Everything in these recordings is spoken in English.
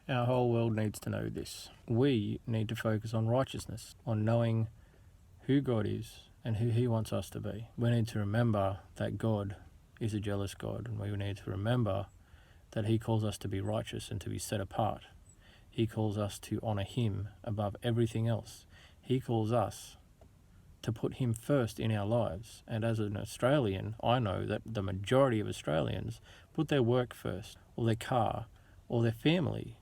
Our whole world needs to know this. We need to focus on righteousness, on knowing who God is and who He wants us to be. We need to remember that God is a jealous God, and we need to remember that He calls us to be righteous and to be set apart. He calls us to honour Him above everything else. He calls us to put Him first in our lives. And as an Australian, I know that the majority of Australians put their work first, or their car, or their family.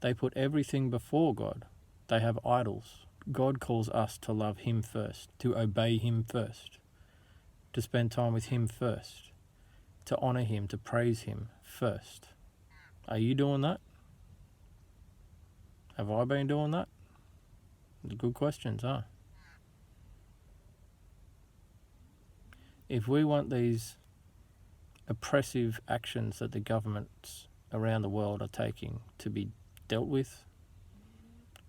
They put everything before God. They have idols. God calls us to love Him first, to obey Him first, to spend time with Him first, to honour Him, to praise Him first. Are you doing that? Have I been doing that? Good questions, huh? If we want these oppressive actions that the governments around the world are taking to be dealt with,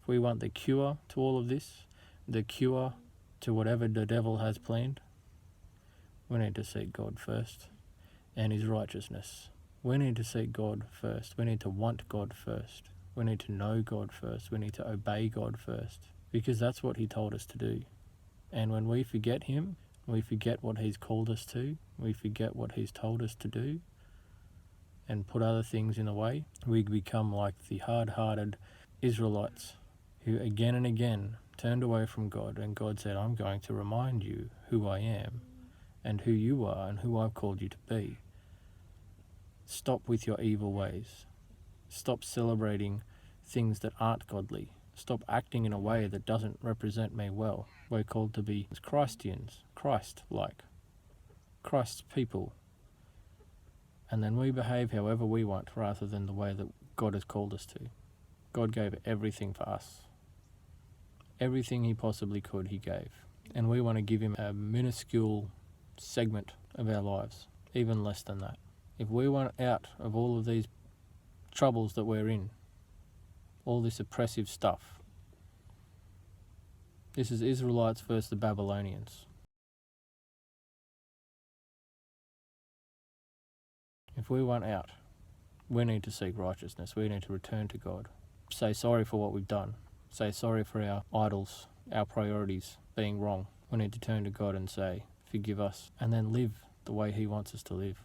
if we want the cure to all of this, the cure to whatever the devil has planned, we need to seek God first and His righteousness. We need to seek God first. We need to want God first. We need to know God first. We need to obey God first, because that's what He told us to do. And when we forget Him, we forget what He's called us to, we forget what He's told us to do, and put other things in the way, we become like the hard-hearted Israelites who again and again turned away from God, and God said, I'm going to remind you who I am and who you are and who I've called you to be. Stop with your evil ways. Stop celebrating things that aren't godly. Stop acting in a way that doesn't represent me well. We're called to be Christians, Christ-like, Christ's people. And then we behave however we want rather than the way that God has called us to. God gave everything for us. Everything He possibly could, He gave. And we want to give Him a minuscule segment of our lives, even less than that. If we want out of all of these troubles that we're in, all this oppressive stuff, this is Israelites versus the Babylonians. If we want out, we need to seek righteousness. We need to return to God. Say sorry for what we've done. Say sorry for our idols, our priorities being wrong. We need to turn to God and say, forgive us, and then live the way He wants us to live.